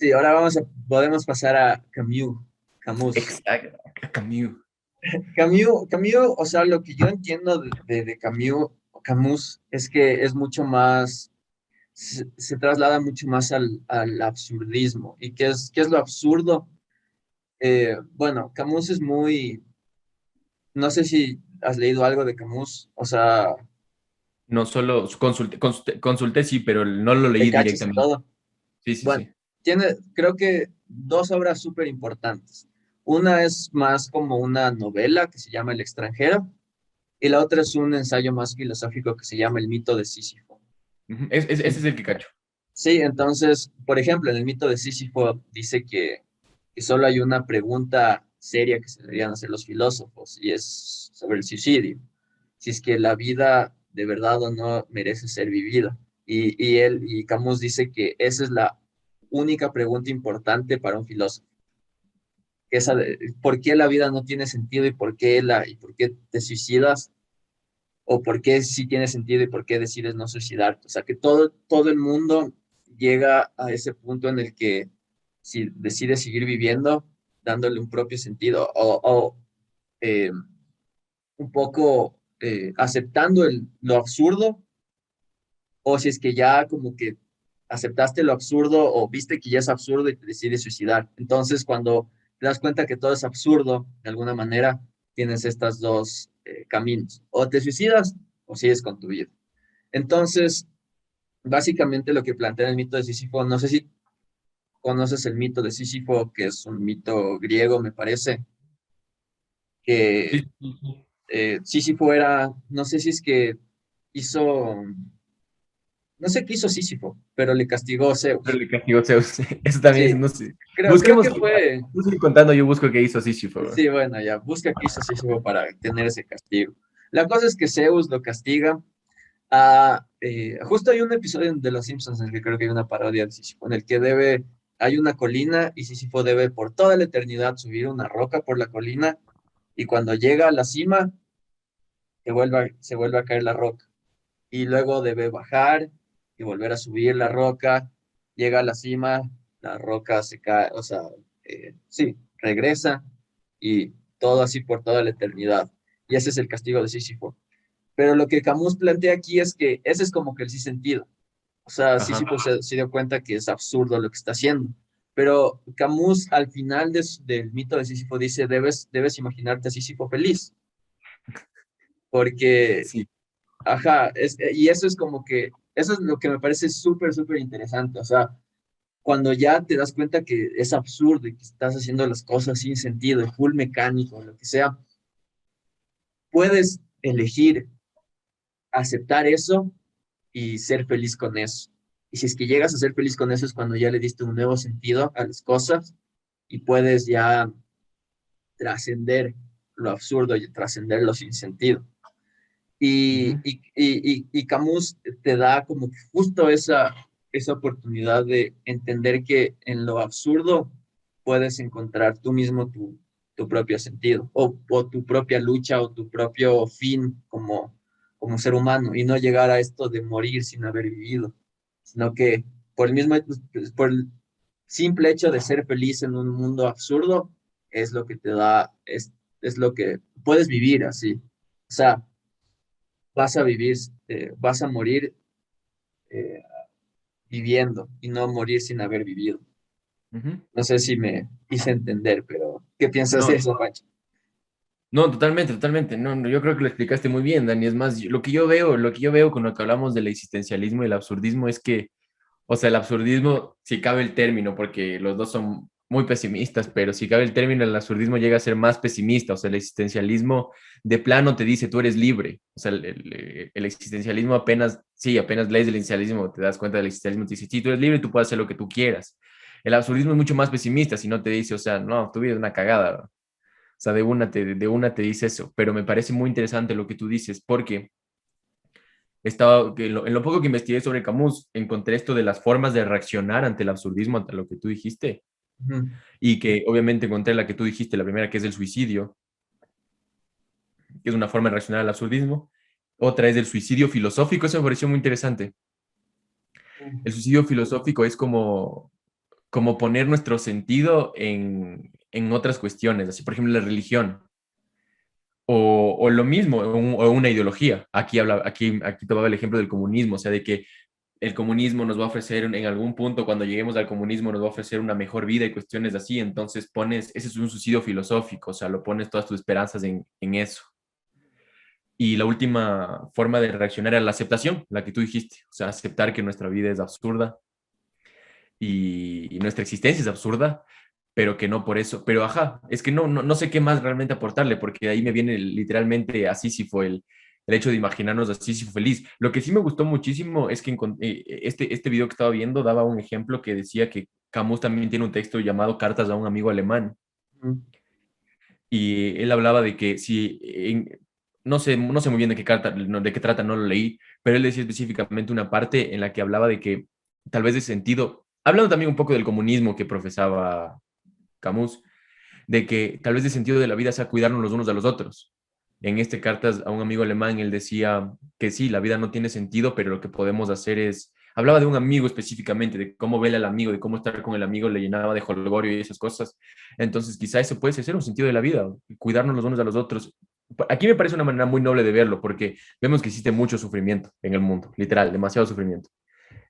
Sí, ahora podemos pasar a Camus. Camus. Exacto, Camus. Camus, o sea, lo que yo entiendo de Camus es que es mucho más, se traslada mucho más al absurdismo. ¿Y qué es lo absurdo? Bueno, Camus es muy, no sé si has leído algo de Camus, o sea, No solo consulté, sí, pero no lo te leí cachas y directamente. todo. Sí, sí, Bueno, sí. tiene, creo que dos obras súper importantes. Una es más como una novela que se llama El extranjero y la otra es un ensayo más filosófico que se llama El mito de Sísifo. Ujú. Ese es el que cacho. Sí, entonces, por ejemplo, en el mito de Sísifo dice que solo hay una pregunta seria que se deberían hacer los filósofos y es sobre el suicidio. Si es que la vida de verdad o no merece ser vivida. Y Camus dice que esa es la única pregunta importante para un filósofo. Esa de, ¿por qué la vida no tiene sentido y por qué te suicidas? O por qué sí tiene sentido y por qué decides no suicidarte. O sea, que todo el mundo llega a ese punto en el que si decide seguir viviendo, dándole un propio sentido o eh, un poco aceptando lo absurdo, o si es que ya como que aceptaste lo absurdo o viste que ya es absurdo y te decides suicidar. Entonces, cuando te das cuenta que todo es absurdo, de alguna manera, tienes estos dos caminos. O te suicidas o sigues con tu vida. Entonces, básicamente lo que plantea el mito de Sísifo, no sé si conoces el mito de Sísifo, que es un mito griego, me parece, Sí, que sí, sí. Sísifo era, no sé si es que hizo, no sé qué hizo Sísifo, pero le castigó Pero Zeus. le castigó Zeus. Eso también, Sí, no sé. creo Busquemos. que fue, Tú sigue contando, yo busco qué hizo Sísifo, bro. sí, bueno, ya, busca qué hizo Sísifo para tener ese castigo. La cosa es que Zeus lo castiga. Justo hay un episodio de Los Simpsons en el que creo que hay una parodia de Sísifo, en el que hay una colina y Sísifo debe por toda la eternidad subir una roca por la colina y cuando llega a la cima se vuelve a caer la roca y luego debe bajar y volver a subir la roca, llega a la cima, la roca se cae, o sea, sí, regresa y todo así por toda la eternidad. Y ese es el castigo de Sísifo. Pero lo que Camus plantea aquí es que ese es como que el sí sentido. O sea, Ajá. Sísifo se dio cuenta que es absurdo lo que está haciendo. Pero Camus al final del mito de Sísifo dice, debes imaginarte a Sísifo feliz, porque, Sí. ajá, y eso es como que, eso es lo que me parece súper, súper interesante. O sea, cuando ya te das cuenta que es absurdo y que estás haciendo las cosas sin sentido, full mecánico, lo que sea, puedes elegir aceptar eso y ser feliz con eso. Y si es que llegas a ser feliz con eso es cuando ya le diste un nuevo sentido a las cosas y puedes ya trascender lo absurdo y trascender lo sin sentido. Ujú. Y Camus te da como que justo esa oportunidad de entender que en lo absurdo puedes encontrar tú mismo tu propio sentido o tu propia lucha o tu propio fin como ser humano y no llegar a esto de morir sin haber vivido, sino que por el mismo, por el simple hecho de ser feliz en un mundo absurdo es lo que te da, es lo que puedes vivir así. O sea, vas a vivir, vas a morir eh, viviendo y no morir sin haber vivido. Ujú. No sé si me hice entender, pero ¿qué piensas de No, eso, Pancho? no, totalmente, totalmente. No, no, yo creo que lo explicaste muy bien, Dani. Es más, lo que yo veo con lo que hablamos del existencialismo y el absurdismo es que, o sea, el absurdismo, si cabe el término, porque los dos son muy pesimistas, pero si cabe el término, el absurdismo llega a ser más pesimista. O sea, el existencialismo de plano te dice, tú eres libre. O sea, el existencialismo apenas, sí, apenas lees el existencialismo, te das cuenta del existencialismo, te dice, sí, tú eres libre, tú puedes hacer lo que tú quieras. El absurdismo es mucho más pesimista, si no te dice, o sea, no, tu vida es una cagada. O sea, de una te dice eso, pero me parece muy interesante lo que tú dices, porque en lo poco que investigué sobre Camus, encontré esto de las formas de reaccionar ante el absurdismo, ante lo que tú dijiste, Ujú. y que obviamente encontré la que tú dijiste, la primera que es el suicidio, que es una forma de reaccionar al absurdismo. Otra es el suicidio filosófico, eso me pareció muy interesante. El suicidio filosófico es como, como poner nuestro sentido en otras cuestiones, así por ejemplo la religión, o lo mismo, o una ideología. Aquí tomaba el ejemplo del comunismo, o sea, de que el comunismo nos va a ofrecer en algún punto, cuando lleguemos al comunismo, nos va a ofrecer una mejor vida y cuestiones así, entonces ese es un suicidio filosófico, o sea, lo pones todas tus esperanzas en eso. Y la última forma de reaccionar era la aceptación, la que tú dijiste, o sea, aceptar que nuestra vida es absurda y nuestra existencia es absurda, pero que no por eso, pero ajá, es que no sé qué más realmente aportarle, porque ahí me viene literalmente a Sísifo el hecho de imaginarnos a Sísifo feliz. Lo que sí me gustó muchísimo es que este video que estaba viendo daba un ejemplo que decía que Camus también tiene un texto llamado Cartas a un amigo alemán, Ujú. y él hablaba de que si, no sé muy bien de qué carta, de qué trata, no lo leí, pero él decía específicamente una parte en la que hablaba de que tal vez de sentido, hablando también un poco del comunismo que profesaba Camus, de que tal vez el sentido de la vida sea cuidarnos los unos a los otros. En este cartas a un amigo alemán, él decía que sí, la vida no tiene sentido, pero lo que podemos hacer es, hablaba de un amigo específicamente, de cómo verle al amigo, de cómo estar con el amigo, le llenaba de jolgorio y esas cosas. Entonces, quizá eso puede ser un sentido de la vida, cuidarnos los unos a los otros. Aquí me parece una manera muy noble de verlo, porque vemos que existe mucho sufrimiento en el mundo, literal, demasiado sufrimiento.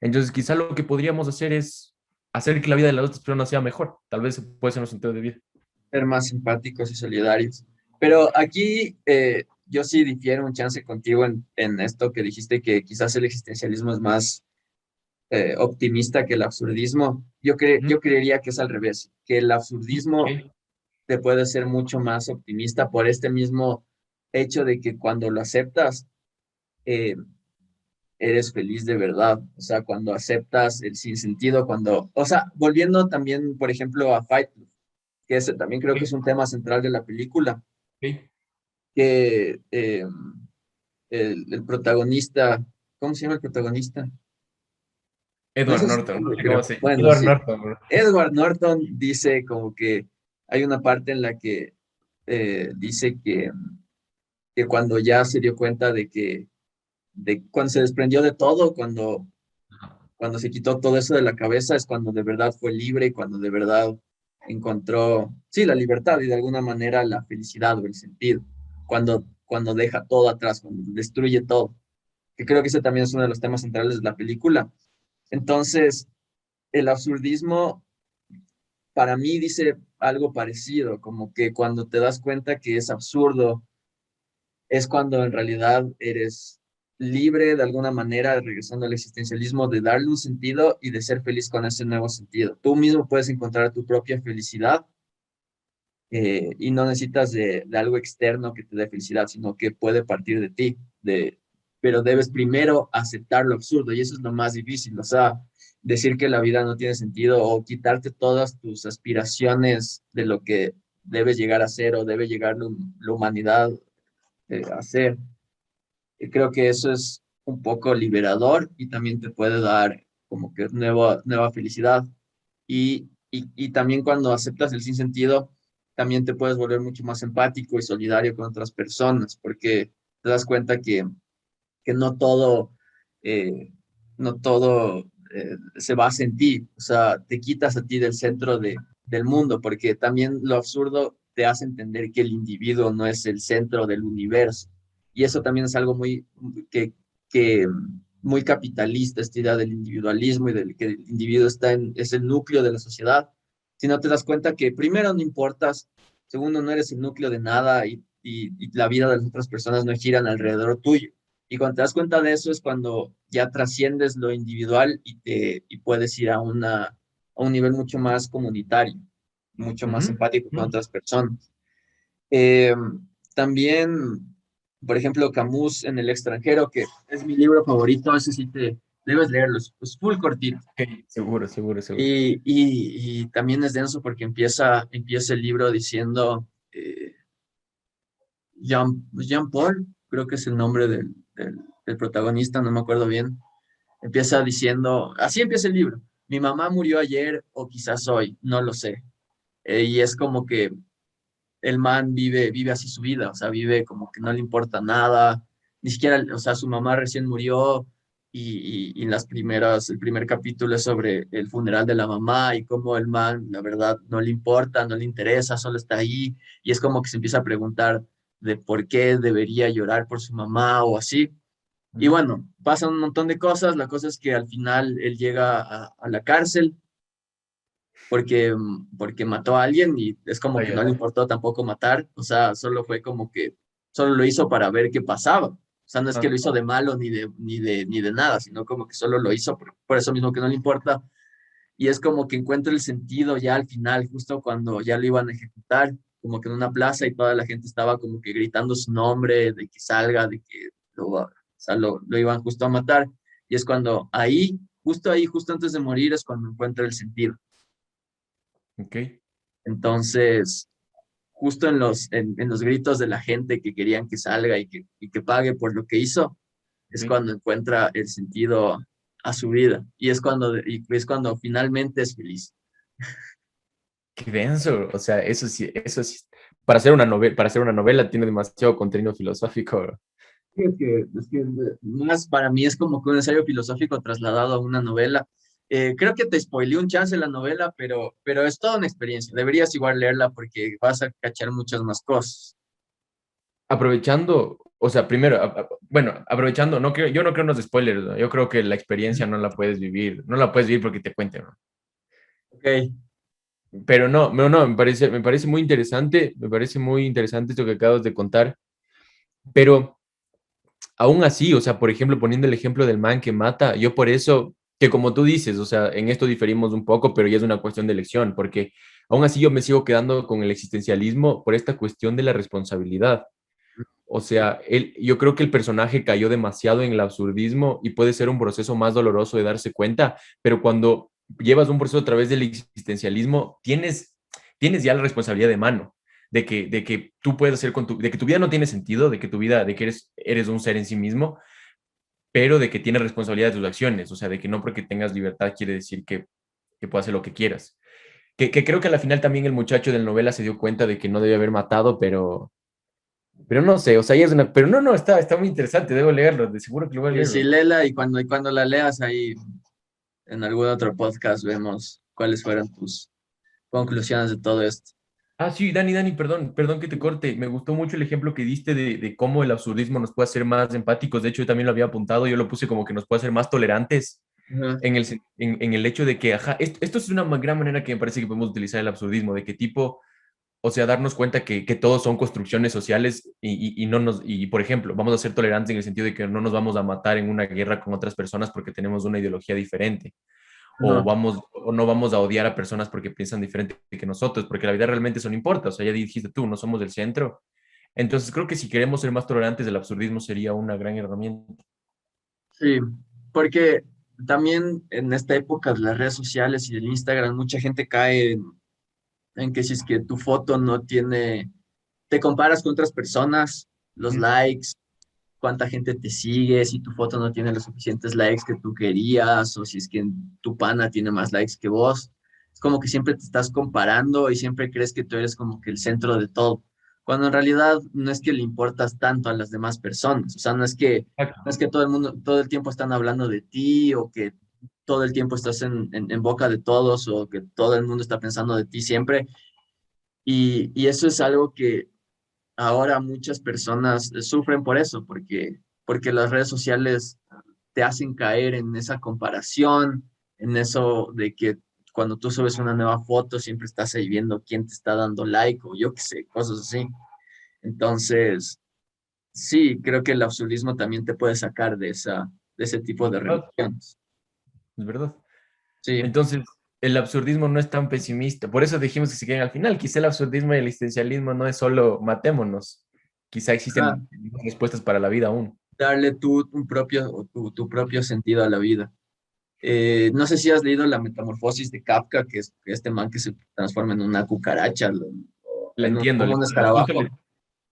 Entonces, quizá lo que podríamos hacer es hacer que la vida de las otras personas sea mejor. Tal vez puede ser un sentido de vida. Ser más empáticos y solidarios. Pero aquí yo sí difiero un chance contigo en esto que dijiste que quizás el existencialismo es más optimista que el absurdismo. Ujú. Yo creería que es al revés, que el absurdismo Ok. te puede ser mucho más optimista por este mismo hecho de que cuando lo aceptas, eh, eres feliz de verdad. O sea, cuando aceptas el sinsentido, o sea, volviendo también, por ejemplo, a Fight Club, que ese también creo que es Ok. un tema central de la película, Ok. que el protagonista, ¿cómo se llama el protagonista? No Edward sé su Norton, nombre, ¿cómo creo. se? Bueno, Edward sí. Norton, bro. Edward Norton dice como que hay una parte en la que dice que cuando ya se dio cuenta de cuando se desprendió de todo, cuando se quitó todo eso de la cabeza, es cuando de verdad fue libre y cuando de verdad encontró, sí, la libertad y de alguna manera la felicidad o el sentido. Cuando deja todo atrás, cuando destruye todo. Que creo que ese también es uno de los temas centrales de la película. Entonces, el absurdismo para mí dice algo parecido, como que cuando te das cuenta que es absurdo, es cuando en realidad eres libre de alguna manera, regresando al existencialismo, de darle un sentido y de ser feliz con ese nuevo sentido. Tú mismo puedes encontrar tu propia felicidad y no necesitas de algo externo que te dé felicidad, sino que puede partir de ti, pero debes primero aceptar lo absurdo y eso es lo más difícil, o sea, decir que la vida no tiene sentido o quitarte todas tus aspiraciones de lo que debes llegar a ser o debe llegar la humanidad a ser. Y creo que eso es un poco liberador y también te puede dar como que nueva felicidad. Y también cuando aceptas el sinsentido, también te puedes volver mucho más empático y solidario con otras personas, porque te das cuenta que eh, no todo se basa en ti, o sea, te quitas a ti del centro del mundo, porque también lo absurdo te hace entender que el individuo no es el centro del universo. Y eso también es algo que muy capitalista, esta idea del individualismo y del que el individuo es el núcleo de la sociedad. Si no te das cuenta que primero no importas, segundo no eres el núcleo de nada y la vida de las otras personas no giran alrededor tuyo. Y cuando te das cuenta de eso es cuando ya trasciendes lo individual y puedes ir a un nivel mucho más comunitario, mucho más Ujú. empático con Ujú. otras personas. Eh, También, por ejemplo, Camus en El extranjero, que es mi libro favorito, ese sí te debes leerlo, es full cortito. Ok, seguro, seguro, seguro. Y también es denso porque empieza el libro diciendo Jean Paul, creo que es el nombre del protagonista, no me acuerdo bien. Empieza diciendo, así empieza el libro. Mi mamá murió ayer o quizás hoy, no lo sé. Y es como que el man vive así su vida, o sea, vive como que no le importa nada, ni siquiera, o sea, su mamá recién murió y el primer capítulo es sobre el funeral de la mamá y cómo el man, la verdad, no le importa, no le interesa, solo está ahí y es como que se empieza a preguntar de por qué debería llorar por su mamá o así. Y Ujú. bueno, pasan un montón de cosas, la cosa es que al final él llega a la cárcel porque mató a alguien y es como que no le Vaya. importó tampoco matar, o sea, solo fue como que solo lo hizo para ver qué pasaba. O sea, no es que Ah, lo hizo de malo ni de nada, sino como que solo lo hizo por eso mismo que no le importa. Y es como que encuentra el sentido ya al final, justo cuando ya lo iban a ejecutar, como que en una plaza y toda la gente estaba como que gritando su nombre, de que salga, de que o sea, lo iban justo a matar. Y es cuando ahí, justo antes de morir, es cuando encuentra el sentido. ok. Entonces, justo en los gritos de la gente que querían que salga y que pague por lo que hizo, es Ok. cuando encuentra el sentido a su vida y es cuando finalmente es feliz. Qué denso. O sea, eso sí. Para hacer una novela tiene demasiado contenido filosófico. Es que más para mí es como que un ensayo filosófico trasladado a una novela. Creo que te spoileé un chance la novela, pero es toda una experiencia. Deberías igual leerla porque vas a cachar muchas más cosas. Aprovechando, o sea, primero, bueno, aprovechando, no creo, yo no creo en los spoilers, ¿no? Yo creo que la experiencia no la puedes vivir, no la puedes vivir porque te cuenten, ¿no? Ok. Pero no, me parece muy interesante esto que acabas de contar, pero aún así, o sea, por ejemplo, poniendo el ejemplo del man que mata, yo por eso, que como tú dices, o sea, en esto diferimos un poco, pero ya es una cuestión de elección, porque aún así yo me sigo quedando con el existencialismo por esta cuestión de la responsabilidad. O sea, yo creo que el personaje cayó demasiado en el absurdismo y puede ser un proceso más doloroso de darse cuenta, pero cuando llevas un proceso a través del existencialismo, tienes ya la responsabilidad de mano, de que tú puedes hacer de que tu vida no tiene sentido, de que tu vida, de que eres un ser en sí mismo, pero de que tienes responsabilidad de tus acciones, o sea, de que no porque tengas libertad quiere decir que puedas hacer lo que quieras. Que creo que al final también el muchacho de la novela se dio cuenta de que no debía haber matado, pero no sé, o sea, ya es una, pero no, está muy interesante, debo leerlo, de seguro que lo voy a Y leer, sí, bro. léela y cuando la leas ahí en algún otro podcast vemos cuáles fueron tus conclusiones de todo esto. Ah, sí, Dani, perdón que te corte. Me gustó mucho el ejemplo que diste de cómo el absurdismo nos puede hacer más empáticos. De hecho, yo también lo había apuntado, yo lo puse como que nos puede hacer más tolerantes Ajá. en el hecho de que, ajá, esto es una gran manera que me parece que podemos utilizar el absurdismo, de qué tipo, o sea, darnos cuenta que todos son construcciones sociales y no nos, y por ejemplo, vamos a ser tolerantes en el sentido de que no nos vamos a matar en una guerra con otras personas porque tenemos una ideología diferente. Ajá. O no vamos a odiar a personas porque piensan diferente que nosotros, porque la vida realmente eso no importa, o sea, ya dijiste tú, no somos del centro. Entonces creo que si queremos ser más tolerantes, el absurdismo sería una gran herramienta. Sí, porque también en esta época de las redes sociales y del Instagram, mucha gente cae en que si es que tu foto no tiene, te comparas con otras personas, los Ujú. likes, cuánta gente te sigue, si tu foto no tiene los suficientes likes que tú querías, o si es que tu pana tiene más likes que vos. Es como que siempre te estás comparando y siempre crees que tú eres como que el centro de todo, cuando en realidad no es que le importas tanto a las demás personas, o sea, no Exacto. es que todo el mundo, todo el tiempo están hablando de ti o que todo el tiempo estás en boca de todos o que todo el mundo está pensando de ti siempre. Y eso es algo que ahora muchas personas sufren por eso, porque las redes sociales te hacen caer en esa comparación, en eso de que cuando tú subes una nueva foto siempre estás ahí viendo quién te está dando like o yo qué sé, cosas así. Entonces, sí, creo que el absurdismo también te puede sacar de ese tipo Es de verdad, relaciones. es verdad. Sí, Entonces, el absurdismo no es tan pesimista. Por eso dijimos que se queden al final. Quizá el absurdismo y el existencialismo no es solo matémonos. Quizá ah, existen respuestas para la vida aún. darle tú tu propio sentido a la vida. No sé si has leído La Metamorfosis de Kafka, que es este man que se transforma en una cucaracha, o Le entiendo, como le un entiendo. Justo escarabajo.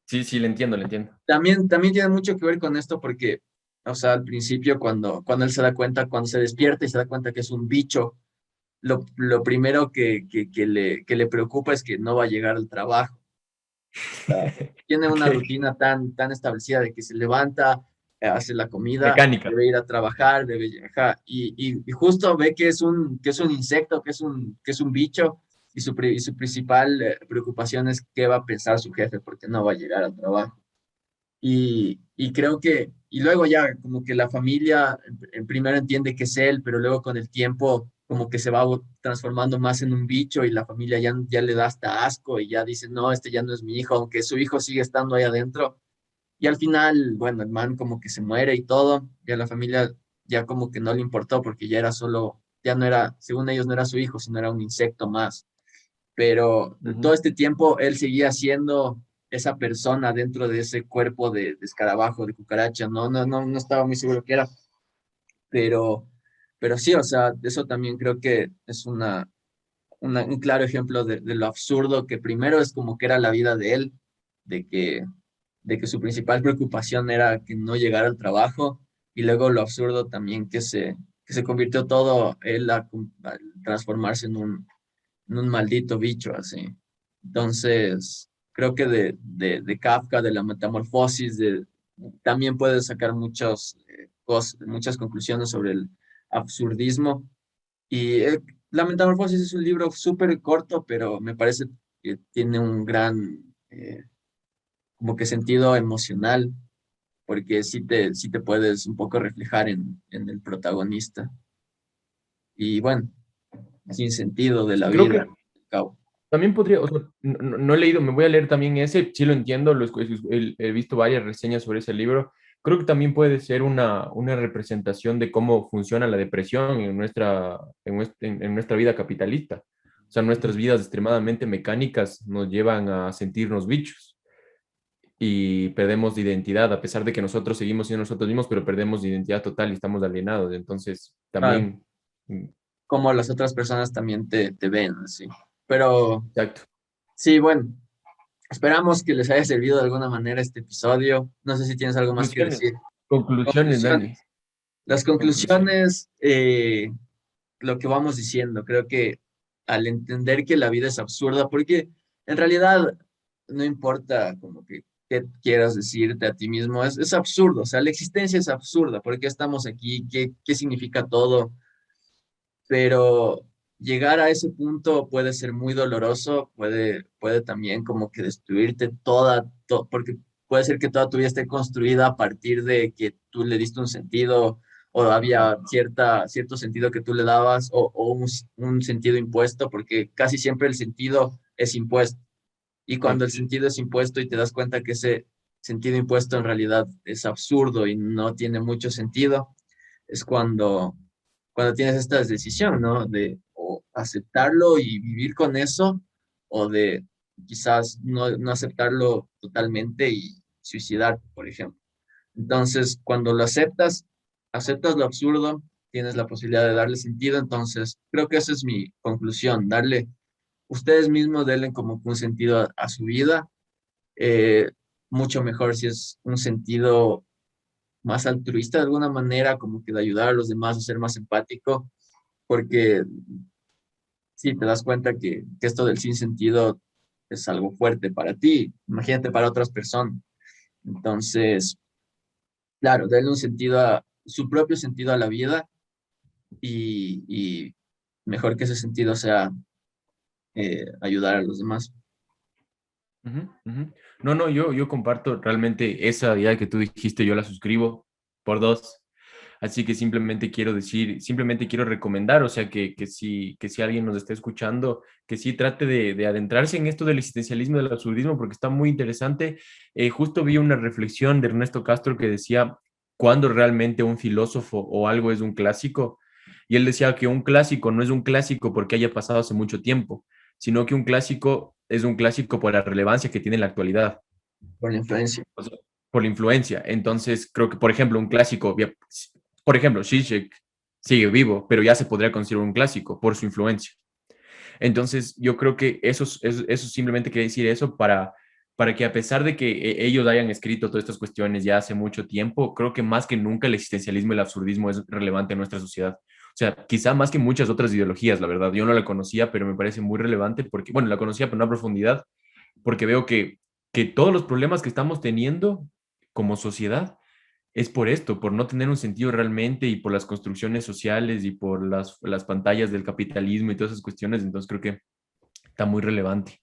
sí, sí, le entiendo, le entiendo. También tiene mucho que ver con esto porque, o sea, al principio cuando él se da cuenta, cuando se despierta y se da cuenta que es un bicho, lo primero que le preocupa es que no va a llegar al trabajo. Tiene una Ok. rutina tan establecida de que se levanta, hace la comida, Mecánica. debe ir a trabajar, debe viajar, y justo ve que es un insecto, que es un bicho, y su principal preocupación es qué va a pensar su jefe, porque no va a llegar al trabajo. Y creo que, y luego ya como que la familia primero entiende que es él, pero luego con el tiempo como que se va transformando más en un bicho y la familia ya le da hasta asco y ya dice, no, este ya no es mi hijo, aunque su hijo sigue estando ahí adentro. Y al final, bueno, el man como que se muere y todo, y a la familia ya como que no le importó porque ya era solo, ya no era, según ellos no era su hijo, sino era un insecto más. Pero todo Ujú. este tiempo él seguía siendo esa persona dentro de ese cuerpo de escarabajo, de cucaracha, no estaba muy seguro qué era, pero, pero sí, o sea, eso también creo que es un claro ejemplo de lo absurdo que primero es como que era la vida de él, de que, de que su principal preocupación era que no llegara al trabajo, y luego lo absurdo también que se convirtió todo él a transformarse en un maldito bicho así. Entonces, creo que de Kafka, de la metamorfosis, también puedes sacar muchas conclusiones sobre el absurdismo. Y La Metamorfosis es un libro súper corto, pero me parece que tiene un gran como que sentido emocional, porque sí te puedes un poco reflejar en el protagonista. Y bueno, sin sentido de Sí, la creo vida, que al cabo. también podría, o sea, no he leído, me voy a leer también ese, sí lo entiendo, he visto varias reseñas sobre ese libro. Creo que también puede ser una representación de cómo funciona la depresión en nuestra vida capitalista. O sea, nuestras vidas extremadamente mecánicas nos llevan a sentirnos bichos y perdemos de identidad, a pesar de que nosotros seguimos siendo nosotros mismos, pero perdemos de identidad total y estamos alienados. Entonces, Claro, también, como las otras personas también te ven, así. Pero exacto. sí, bueno, esperamos que les haya servido de alguna manera este episodio. No sé si tienes algo más que Conclusiones, decir. conclusiones, Dani. Conclusiones. Las Conclusiones. conclusiones, lo que vamos diciendo, creo que al entender que la vida es absurda, porque en realidad no importa como que qué quieras decirte a ti mismo, es absurdo, o sea, la existencia es absurda, ¿por qué estamos aquí? ¿Qué significa todo? Pero llegar a ese punto puede ser muy doloroso, puede también como que destruirte porque puede ser que toda tu vida esté construida a partir de que tú le diste un sentido o había cierto sentido que tú le dabas o un sentido impuesto, porque casi siempre el sentido es impuesto. Y cuando el Exacto. sentido es impuesto y te das cuenta que ese sentido impuesto en realidad es absurdo y no tiene mucho sentido, es cuando tienes esta decisión, ¿no? De o aceptarlo y vivir con eso, o de quizás no aceptarlo totalmente y suicidarte, por ejemplo. Entonces, cuando lo aceptas, aceptas lo absurdo, tienes la posibilidad de darle sentido. Entonces, creo que esa es mi conclusión, ustedes mismos denle como que un sentido a su vida, eh, mucho mejor si es un sentido más altruista de alguna manera, como que de ayudar a los demás a ser más empático, porque si te das cuenta que esto del sinsentido es algo fuerte para ti, imagínate para otras personas. Entonces, claro, darle un sentido su propio sentido a la vida y mejor que ese sentido sea ayudar a los demás. Ujú, ujú. No, no, yo comparto realmente esa idea que tú dijiste, yo la suscribo por dos. Así que simplemente quiero recomendar, o sea, que si alguien nos está escuchando, que sí trate de adentrarse en esto del existencialismo y del absurdismo, porque está muy interesante. Justo vi una reflexión de Ernesto Castro que decía, ¿cuándo realmente un filósofo o algo es un clásico? Y él decía que un clásico no es un clásico porque haya pasado hace mucho tiempo, sino que un clásico es un clásico por la relevancia que tiene en la actualidad, Por la influencia. o sea, por la influencia. Entonces, creo que, por ejemplo, un clásico, por ejemplo, Zizek sigue vivo, pero ya se podría considerar un clásico por su influencia. Entonces, yo creo que eso simplemente quiere decir eso para que a pesar de que ellos hayan escrito todas estas cuestiones ya hace mucho tiempo, creo que más que nunca el existencialismo y el absurdismo es relevante en nuestra sociedad. O sea, quizá más que muchas otras ideologías, la verdad. Yo no la conocía, pero me parece muy relevante porque, bueno, la conocía, pero no a profundidad, porque veo que todos los problemas que estamos teniendo como sociedad es por esto, por no tener un sentido realmente y por las construcciones sociales y por las pantallas del capitalismo y todas esas cuestiones. Entonces creo que está muy relevante.